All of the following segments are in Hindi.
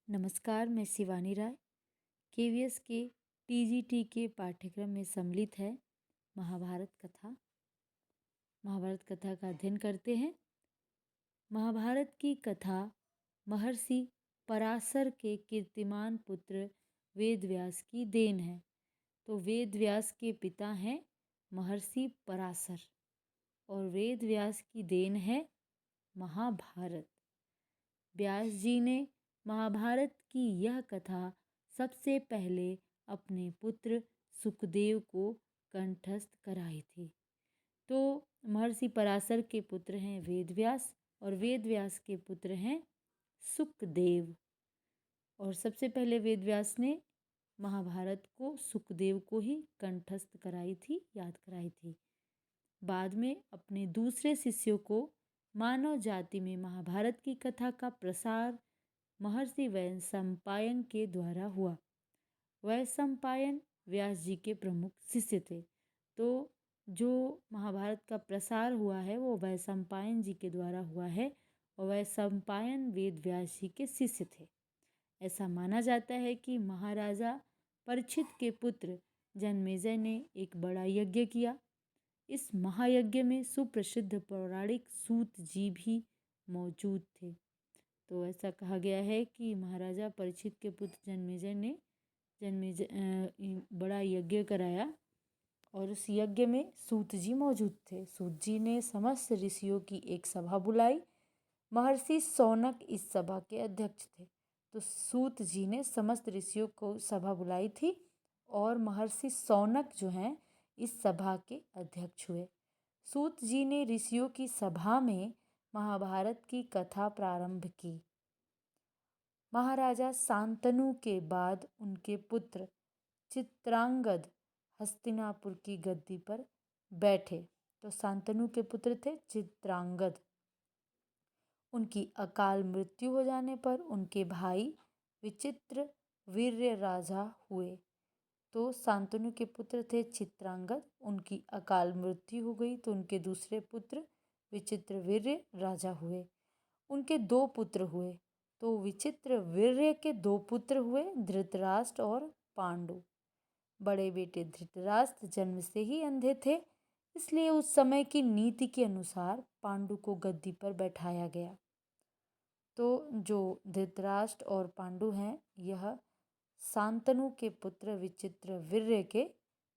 नमस्कार, मैं शिवानी राय। केवीएस के टीजीटी के पाठ्यक्रम में सम्मिलित है महाभारत कथा। महाभारत कथा का अध्ययन करते हैं। महाभारत की कथा महर्षि पराशर के कीर्तिमान पुत्र वेदव्यास की देन है। तो वेदव्यास के पिता हैं महर्षि पराशर और वेदव्यास की देन है महाभारत। व्यास जी ने महाभारत की यह कथा सबसे पहले अपने पुत्र सुखदेव को कंठस्थ कराई थी। तो महर्षि पराशर के पुत्र हैं वेदव्यास और वेदव्यास के पुत्र हैं सुखदेव। और सबसे पहले वेदव्यास ने महाभारत को सुखदेव को ही कंठस्थ कराई थी, याद कराई थी। बाद में अपने दूसरे शिष्यों को मानव जाति में महाभारत की कथा का प्रसार महर्षि वैशंपायन के द्वारा हुआ। वैशंपायन व्यास जी के प्रमुख शिष्य थे। तो जो महाभारत का प्रसार हुआ है वो वैशंपायन जी के द्वारा हुआ है और वैशंपायन वेद व्यास जी के शिष्य थे। ऐसा माना जाता है कि महाराजा परीक्षित के पुत्र जन्मेजय ने एक बड़ा यज्ञ किया। इस महायज्ञ में सुप्रसिद्ध पौराणिक सूत जी भी मौजूद थे। तो ऐसा कहा गया है कि महाराजा परीक्षित के पुत्र जन्मेजय ने बड़ा यज्ञ कराया और उस यज्ञ में सूत जी मौजूद थे। सूत जी ने समस्त ऋषियों की एक सभा बुलाई। महर्षि शौनक इस सभा के अध्यक्ष थे। तो सूत जी ने समस्त ऋषियों को सभा बुलाई थी और महर्षि शौनक जो हैं इस सभा के अध्यक्ष हुए। सूत जी ने ऋषियों की सभा में महाभारत की कथा प्रारंभ की। महाराजा शांतनु के बाद उनके पुत्र चित्रांगद हस्तिनापुर की गद्दी पर बैठे। तो शांतनु के पुत्र थे चित्रांगद। उनकी अकाल मृत्यु हो जाने पर उनके भाई विचित्र वीर्य राजा हुए। तो शांतनु के पुत्र थे चित्रांगद, उनकी अकाल मृत्यु हो गई तो उनके दूसरे पुत्र विचित्र वीर्य राजा हुए। उनके दो पुत्र हुए। तो विचित्र वीर्य के दो पुत्र हुए धृतराष्ट्र और पांडु। बड़े बेटे धृतराष्ट्र जन्म से ही अंधे थे, इसलिए उस समय की नीति के अनुसार पांडु को गद्दी पर बैठाया गया। तो जो धृतराष्ट्र और पांडु हैं यह शांतनु के पुत्र विचित्र वीर्य के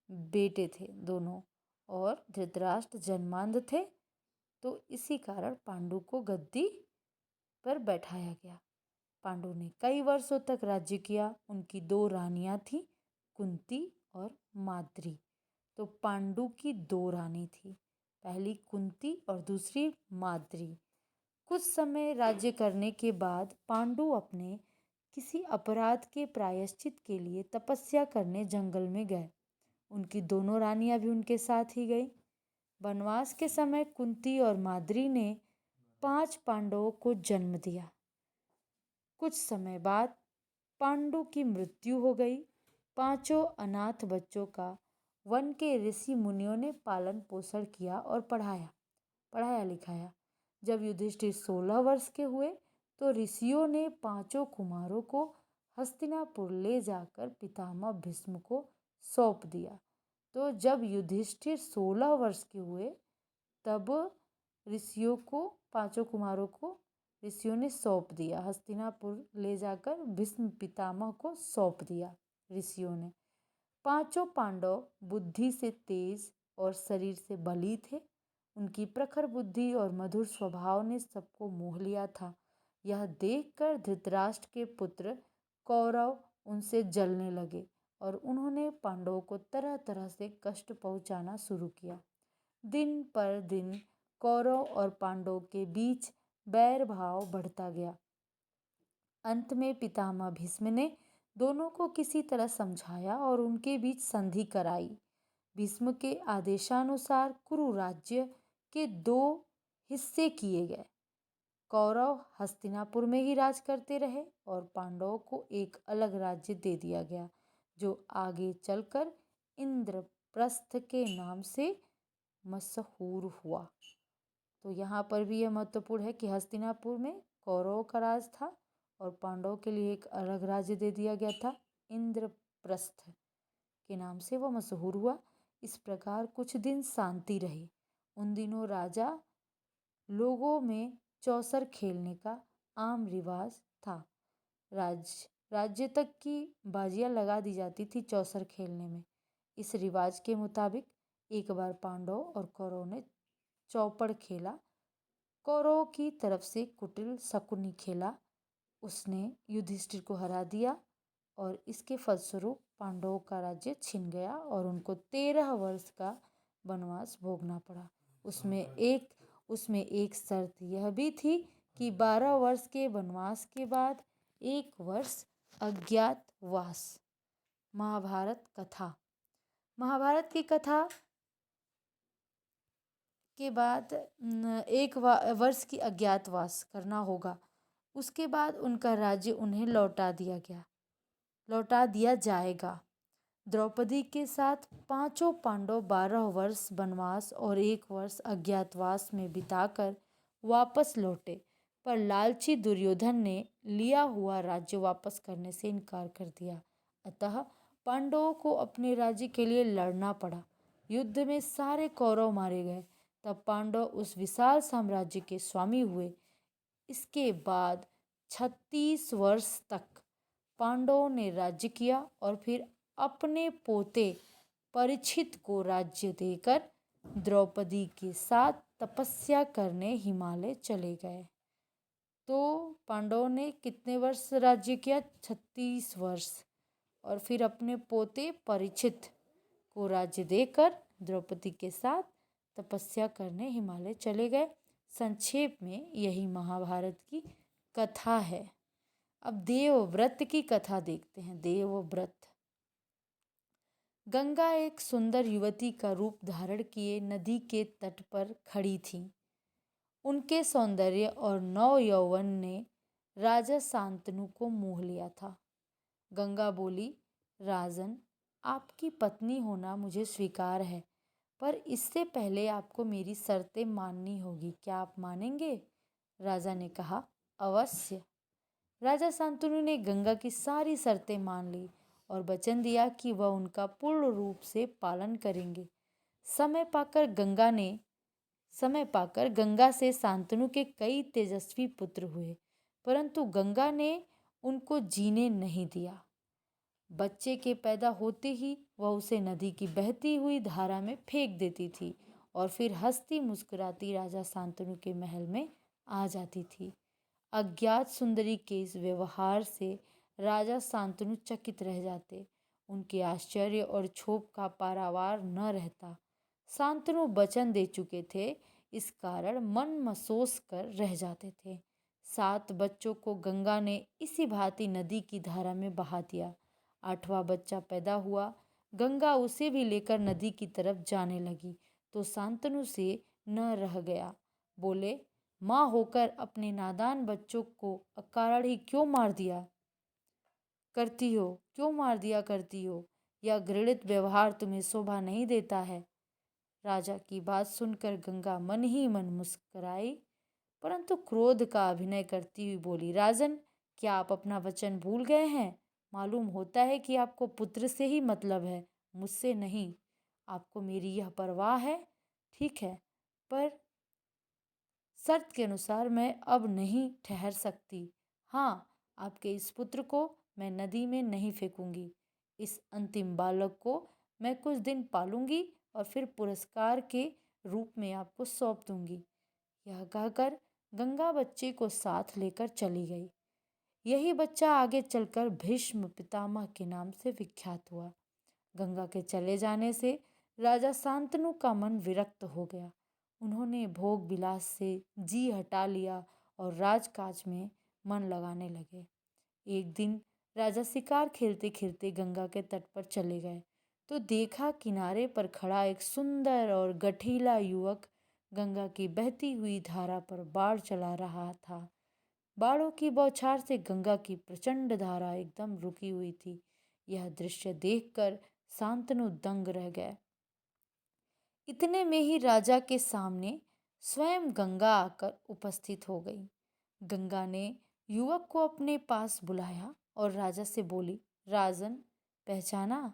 बेटे थे दोनों, और धृतराष्ट्र जन्मांध थे। तो इसी कारण पांडु को गद्दी पर बैठाया गया। पांडु ने कई वर्षों तक राज्य किया। उनकी दो रानियां थीं, कुंती और माद्री। तो पांडु की दो रानी थी, पहली कुंती और दूसरी माद्री। कुछ समय राज्य करने के बाद पांडु अपने किसी अपराध के प्रायश्चित के लिए तपस्या करने जंगल में गए। उनकी दोनों रानियां भी उनके साथ ही गई। वनवास के समय कुंती और माद्री ने 5 पांडवों को जन्म दिया। कुछ समय बाद पांडु की मृत्यु हो गई। पांचों अनाथ बच्चों का वन के ऋषि मुनियों ने पालन पोषण किया और पढ़ाया लिखाया। जब युधिष्ठिर 16 वर्ष के हुए तो ऋषियों ने पांचों कुमारों को हस्तिनापुर ले जाकर पितामह भीष्म को सौंप दिया। तो जब युधिष्ठिर 16 वर्ष के हुए तब पांचों कुमारों को ऋषियों ने सौंप दिया। हस्तिनापुर ले जाकर भीष्म पितामह को सौंप दिया ऋषियों ने। पांचों पांडव बुद्धि से तेज और शरीर से बली थे। उनकी प्रखर बुद्धि और मधुर स्वभाव ने सबको मोह लिया था। यह देखकर धृतराष्ट्र के पुत्र कौरव उनसे जलने लगे और उन्होंने पांडवों को तरह तरह से कष्ट पहुंचाना शुरू किया। दिन पर दिन कौरव और पांडवों के बीच बैर भाव बढ़ता गया। अंत में पितामह भीष्म ने दोनों को किसी तरह समझाया और उनके बीच संधि कराई। भीष्म के आदेशानुसार कुरु राज्य के 2 हिस्से किए गए। कौरव हस्तिनापुर में ही राज करते रहे और पांडवों को एक अलग राज्य दे दिया गया जो आगे चलकर इंद्रप्रस्थ के नाम से मशहूर हुआ। तो यहाँ पर भी यह महत्वपूर्ण है कि हस्तिनापुर में कौरवों का राज था और पांडवों के लिए एक अलग राज्य दे दिया गया था, इंद्रप्रस्थ के नाम से वह मशहूर हुआ। इस प्रकार कुछ दिन शांति रही। उन दिनों राजा लोगों में चौसर खेलने का आम रिवाज था। राज्य तक की बाजियां लगा दी जाती थी चौसर खेलने में। इस रिवाज के मुताबिक एक बार पांडवों और कौरवों ने चौपड़ खेला। कौरवों की तरफ से कुटिल शकुनी खेला। उसने युधिष्ठिर को हरा दिया और इसके फलस्वरूप पांडवों का राज्य छिन गया और उनको 13 वर्ष का वनवास भोगना पड़ा। उसमें एक शर्त यह भी थी कि 12 वर्ष के वनवास के बाद 1 वर्ष अज्ञातवास। महाभारत की कथा के बाद 1 वर्ष की अज्ञातवास करना होगा। उसके बाद उनका राज्य उन्हें लौटा दिया जाएगा। द्रौपदी के साथ पांचों पांडव 12 वर्ष वनवास और 1 वर्ष अज्ञातवास में बिताकर वापस लौटे, पर लालची दुर्योधन ने लिया हुआ राज्य वापस करने से इनकार कर दिया। अतः पांडवों को अपने राज्य के लिए लड़ना पड़ा। युद्ध में सारे कौरव मारे गए। तब पांडव उस विशाल साम्राज्य के स्वामी हुए। इसके बाद 36 वर्ष तक पांडवों ने राज्य किया और फिर अपने पोते परीक्षित को राज्य देकर द्रौपदी के साथ तपस्या करने हिमालय चले गए। तो पांडवों ने कितने वर्ष राज्य किया? 36 वर्ष। और फिर अपने पोते परीक्षित को राज्य देकर द्रौपदी के साथ तपस्या करने हिमालय चले गए। संक्षेप में यही महाभारत की कथा है। अब देवव्रत की कथा देखते हैं। देवव्रत। गंगा एक सुंदर युवती का रूप धारण किए नदी के तट पर खड़ी थी। उनके सौंदर्य और नव यौवन ने राजा शांतनु को मोह लिया था। गंगा बोली, राजन, आपकी पत्नी होना मुझे स्वीकार है, पर इससे पहले आपको मेरी शर्तें माननी होगी। क्या आप मानेंगे? राजा ने कहा, अवश्य। राजा शांतनु ने गंगा की सारी शर्तें मान ली और वचन दिया कि वह उनका पूर्ण रूप से पालन करेंगे। समय पाकर गंगा से शांतनु के कई तेजस्वी पुत्र हुए, परंतु गंगा ने उनको जीने नहीं दिया। बच्चे के पैदा होते ही वह उसे नदी की बहती हुई धारा में फेंक देती थी और फिर हंसती मुस्कुराती राजा शांतनु के महल में आ जाती थी। अज्ञात सुंदरी के इस व्यवहार से राजा शांतनु चकित रह जाते। उनके आश्चर्य और क्षोभ का पारावार न रहता। शांतनु वचन दे चुके थे, इस कारण मन मसोस कर रह जाते थे। 7 बच्चों को गंगा ने इसी भांति नदी की धारा में बहा दिया। 8वां बच्चा पैदा हुआ। गंगा उसे भी लेकर नदी की तरफ जाने लगी तो शांतनु से न रह गया। बोले, माँ होकर अपने नादान बच्चों को अकारण ही क्यों मार दिया करती हो? यह घृणित व्यवहार तुम्हें शोभा नहीं देता है। राजा की बात सुनकर गंगा मन ही मन मुस्कुराई, परंतु क्रोध का अभिनय करती हुई बोली, राजन, क्या आप अपना वचन भूल गए हैं? मालूम होता है कि आपको पुत्र से ही मतलब है, मुझसे नहीं। आपको मेरी यह परवाह है, ठीक है, पर शर्त के अनुसार मैं अब नहीं ठहर सकती। हाँ, आपके इस पुत्र को मैं नदी में नहीं फेंकूंगी। इस अंतिम बालक को मैं कुछ दिन पालूंगी और फिर पुरस्कार के रूप में आपको सौंप दूंगी। यह कहकर गंगा बच्चे को साथ लेकर चली गई। यही बच्चा आगे चलकर भीष्म पितामह के नाम से विख्यात हुआ। गंगा के चले जाने से राजा शांतनु का मन विरक्त हो गया। उन्होंने भोग विलास से जी हटा लिया और राजकाज में मन लगाने लगे। एक दिन राजा शिकार खेलते खेलते गंगा के तट पर चले गए तो देखा किनारे पर खड़ा एक सुंदर और गठीला युवक गंगा की बहती हुई धारा पर बाढ़ चला रहा था। बाढ़ों की बौछार से गंगा की प्रचंड धारा एकदम रुकी हुई थी। यह दृश्य देखकर शांतनु दंग रह गए। इतने में ही राजा के सामने स्वयं गंगा आकर उपस्थित हो गई। गंगा ने युवक को अपने पास बुलाया और राजा से बोली, राजन, पहचाना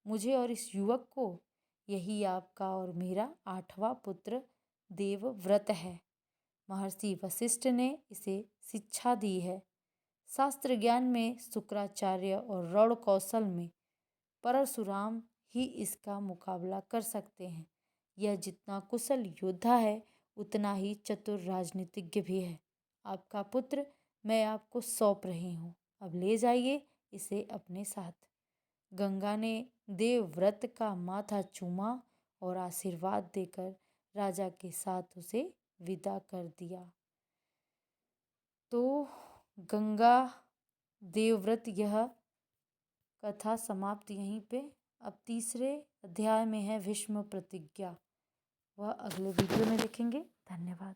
मुझे और इस युवक को? यही आपका और मेरा 8वां पुत्र देवव्रत है। महर्षि वशिष्ठ ने इसे शिक्षा दी है। शास्त्र ज्ञान में शुक्राचार्य और रण कौशल में परशुराम ही इसका मुकाबला कर सकते हैं। यह जितना कुशल योद्धा है उतना ही चतुर राजनीतिज्ञ भी है। आपका पुत्र मैं आपको सौंप रही हूँ, अब ले जाइए इसे अपने साथ। गंगा ने देवव्रत का माथा चूमा और आशीर्वाद देकर राजा के साथ उसे विदा कर दिया। तो गंगा देवव्रत यह कथा समाप्त यहीं पे। अब तीसरे अध्याय में है भीष्म प्रतिज्ञा, वह अगले वीडियो में देखेंगे। धन्यवाद।